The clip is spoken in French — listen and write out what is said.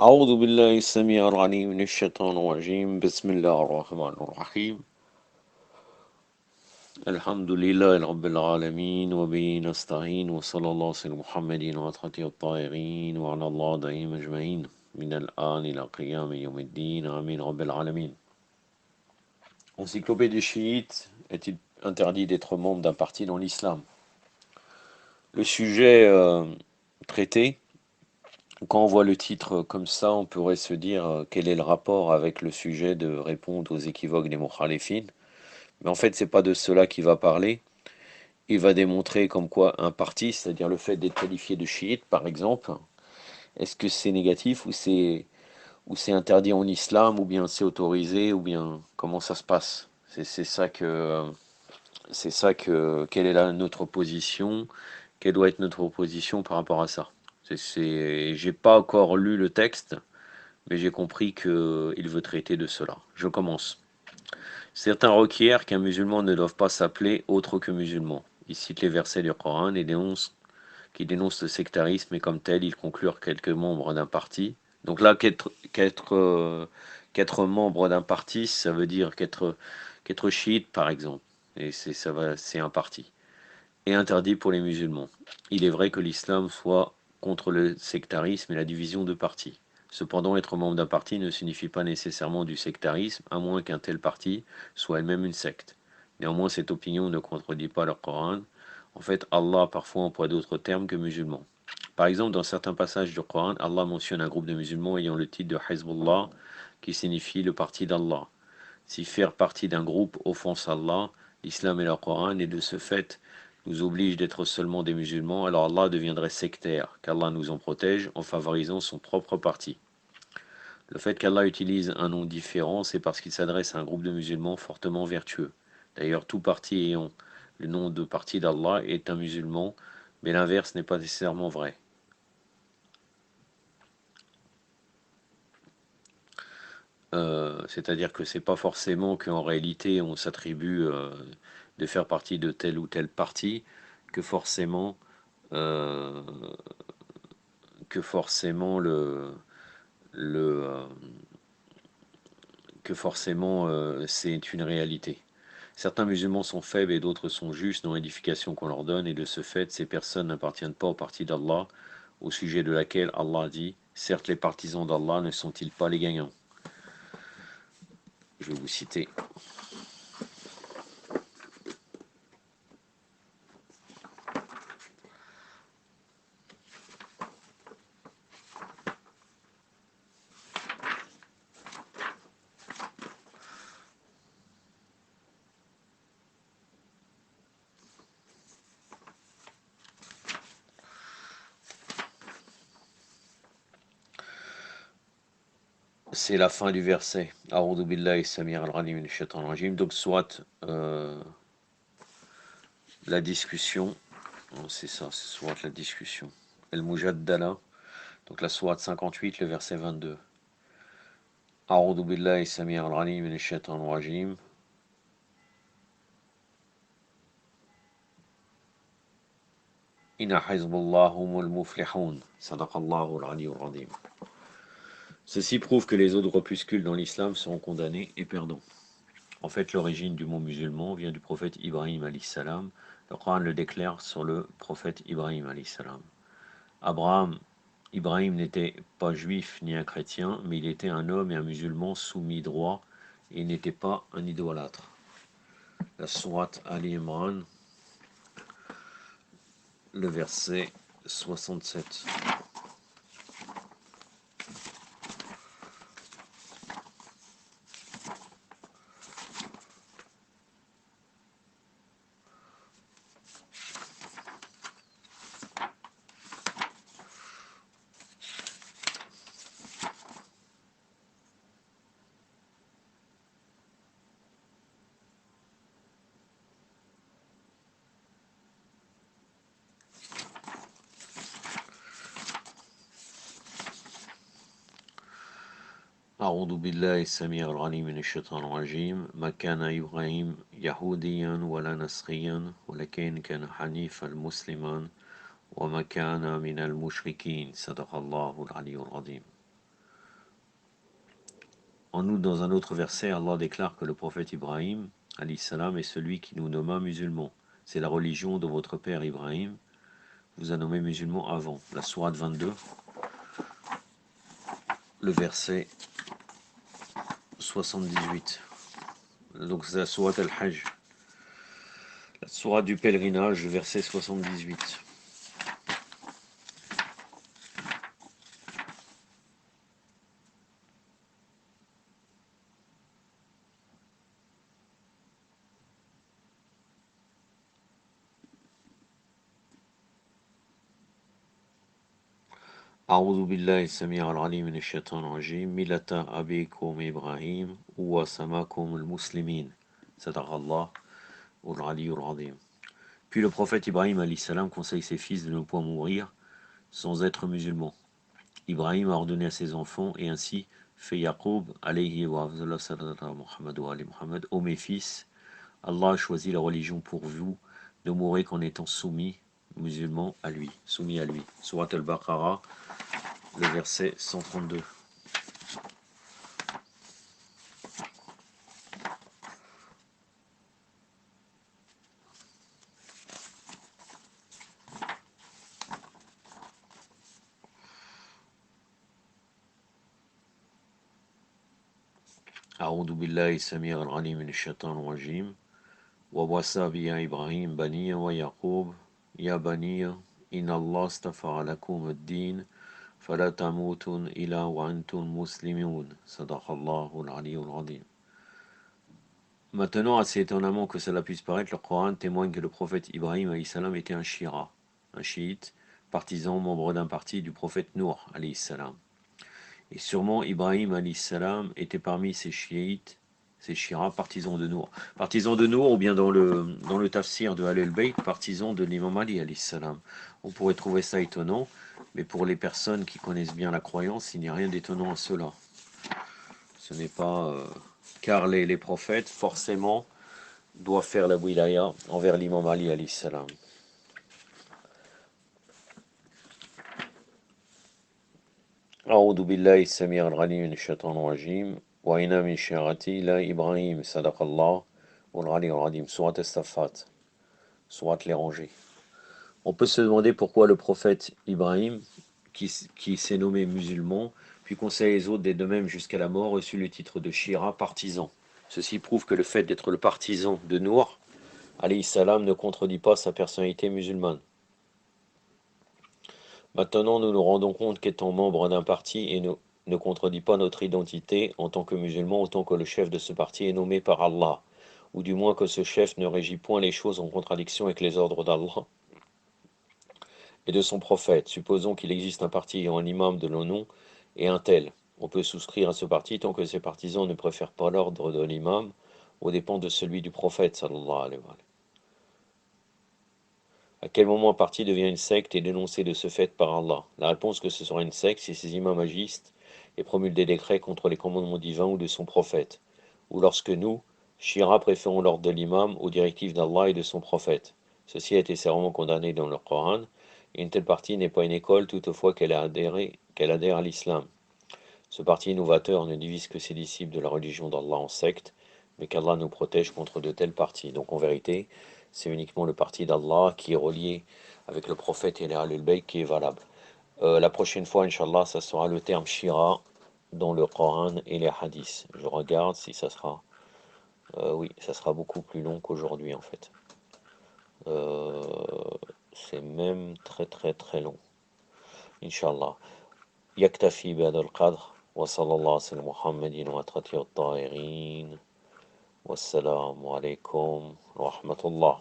أعوذ بالله السميع العليم من الشيطان الرجيم بسم الله الرحمن الرحيم الحمد لله رب العالمين وبه نستعين وصلى الله على سيدنا محمد وعلى الطاهرين وعلى الله دائما أجمعين من الآن إلى قيام يوم الدين آمين رب العالمين. Encyclopédie chiite, est-il interdit d'être membre d'un parti dans l'islam? Le sujet traité. Quand on voit le titre comme ça, on pourrait se dire quel est le rapport avec le sujet de répondre aux équivoques des mukhalifines. Mais en fait, c'est pas de cela qu'il va parler. Il va démontrer comme quoi un parti, c'est-à-dire le fait d'être qualifié de chiite, par exemple, est-ce que c'est négatif ou c'est interdit en islam ou bien c'est autorisé ou bien comment ça se passe? C'est ça que quelle est notre position? Quelle doit être notre position par rapport à ça? J'ai pas encore lu le texte, mais j'ai compris qu'il veut traiter de cela. Je commence. Certains requièrent qu'un musulman ne doive pas s'appeler autre que musulman. Il cite les versets du Coran et qui dénoncent le sectarisme et comme tel, ils conclurent quelques membres d'un parti. Donc là, qu'être membre d'un parti, ça veut dire qu'être chiite, par exemple. Et c'est un parti. Et interdit pour les musulmans. Il est vrai que l'islam soit contre le sectarisme et la division de partis. Cependant, être membre d'un parti ne signifie pas nécessairement du sectarisme, à moins qu'un tel parti soit elle-même une secte. Néanmoins, cette opinion ne contredit pas le Coran. En fait, Allah parfois emploie d'autres termes que musulmans. Par exemple, dans certains passages du Coran, Allah mentionne un groupe de musulmans ayant le titre de Hezbollah, qui signifie le parti d'Allah. Si faire partie d'un groupe offense Allah, l'islam et le Coran, et de ce fait nous oblige d'être seulement des musulmans, alors Allah deviendrait sectaire, qu'Allah nous en protège en favorisant son propre parti. Le fait qu'Allah utilise un nom différent, c'est parce qu'il s'adresse à un groupe de musulmans fortement vertueux. D'ailleurs, tout parti ayant le nom de parti d'Allah est un musulman, mais l'inverse n'est pas nécessairement vrai. C'est-à-dire que c'est pas forcément qu'en réalité on s'attribue de faire partie de tel ou tel parti, que forcément, euh, que forcément le que forcément c'est une réalité. Certains musulmans sont faibles et d'autres sont justes dans l'édification qu'on leur donne, et de ce fait, ces personnes n'appartiennent pas au parti d'Allah, au sujet de laquelle Allah dit: certes, les partisans d'Allah ne sont-ils pas les gagnants? Je vais vous citer. C'est la fin du verset. A'udhu billahi samir al-alim minash shaitanir rajim. Donc, soit la discussion, c'est ça, c'est soit la discussion. El-Mujaddala, donc la sourate 58, le verset 22. A'udhu billahi samir al-alim minash shaitanir rajim. Inna hizballah humul muflihun. Sadaqallahu al-aliyyul azim. Ceci prouve que les autres groupuscules dans l'islam seront condamnés et perdants. En fait, l'origine du mot musulman vient du prophète Ibrahim alayhi salam. Le Coran le déclare sur le prophète Ibrahim alayhi salam. Ibrahim n'était pas juif ni un chrétien, mais il était un homme et un musulman soumis droit, et il n'était pas un idolâtre. La sourate Ali Imran, le verset 67. أعوذ بالله السميع العليم من الشيطان الرجيم ما كان إبراهيم يهوديا ولا نصريا ولكن كان حنيفا مسلما وما كان من المشركين صدق الله العلي العظيم. En outre, dans un autre verset, Allah déclare que le prophète Ibrahim, alayhi salam, est celui qui nous nomma musulmans. C'est la religion de votre père Ibrahim vous a nommé musulmans avant. La sourate 22, le verset 78. Donc c'est la sourate Al-Hajj. La sourate du pèlerinage, verset 78. أعوذ بالله السميع العليم من الشيطان الرجيم ملة أبيكم إبراهيم وسماكم المسلمين صدق الله العلي العظيم. Puis le prophète Ibrahim alayhi salam conseille ses fils de ne point mourir sans être musulmans. Ibrahim a ordonné à ses enfants et ainsi fait Yaqub alayhi wa Muhammad, ô mes fils, Allah a choisi la religion pour vous, ne mourrez qu'en étant soumis musulmans à lui, soumis à lui. Surat al-Baqarah, le verset 132. أعوذ بالله السميع العليم من الشيطان الرجيم ووصى بها إبراهيم بنيه ويعقوب يا بني إن الله اصطفى لكم الدين فلا تموتن إلا وأنتم مسلمون صدق الله العلي العظيم. Maintenant, assez étonnamment que cela puisse paraître, le Coran témoigne que le prophète Ibrahim alayhi salam était un shira, un chiite, partisan, membre d'un parti du prophète Nour alayhi salam. Et sûrement Ibrahim alayhi salam était parmi ces chiites, ces shiras, partisans de Nour. Partisans de Nour, ou bien dans le tafsir de Al-Bayt, partisans de l'imam Ali alayhi salam. On pourrait trouver ça étonnant, mais pour les personnes qui connaissent bien la croyance, il n'y a rien d'étonnant à cela. Ce n'est pas... car les prophètes, forcément, doivent faire la wilaya envers l'imam Ali alayhi salam. أعوذ بالله السميع العليم من الشيطان الرجيم وإن من شيعتي لا إبراهيم صدق الله والعلي العظيم. Sourate As-Saffat, sourate les rangées. On peut se demander pourquoi le prophète Ibrahim, qui s'est nommé musulman, puis conseille les autres de même jusqu'à la mort, reçut le titre de Shira, partisan. Ceci prouve que le fait d'être le partisan de Nour, alayhi salam, ne contredit pas sa personnalité musulmane. Maintenant, nous nous rendons compte qu'étant membre d'un parti et ne contredit pas notre identité en tant que musulmans, autant que le chef de ce parti est nommé par Allah, ou du moins que ce chef ne régit point les choses en contradiction avec les ordres d'Allah et de son prophète. Supposons qu'il existe un parti ayant un imam de leur nom et un tel. On peut souscrire à ce parti tant que ses partisans ne préfèrent pas l'ordre de l'imam aux dépens de celui du prophète, sallallahu alayhi wa sallam. À quel moment un parti devient une secte et dénoncé de ce fait par Allah? La réponse que ce sera une secte si ces imams agissent et promulguent des décrets contre les commandements divins ou de son prophète, ou lorsque nous, Shira, préférons l'ordre de l'imam aux directives d'Allah et de son prophète. Ceci a été sévèrement condamné dans le Coran, et une telle partie n'est pas une école toutefois qu'elle adhère à l'islam. Ce parti novateur ne divise que ses disciples de la religion d'Allah en secte, mais qu'Allah nous protège contre de tels partis. Donc en vérité, c'est uniquement le parti d'Allah qui est relié avec le prophète et les Ahlul Bayt qui est valable. La prochaine fois, Inch'Allah, ça sera le terme Shira dans le Coran et les hadiths. Je regarde si ça sera... oui, ça sera beaucoup plus long qu'aujourd'hui en fait. C'est même très très très long. Inch'Allah. Yaktafi bihadha al-qadr. Wa sallallahu ala Muhammadin wa atrati at-tahirin. Wassalamu alaikum wa rahmatullah.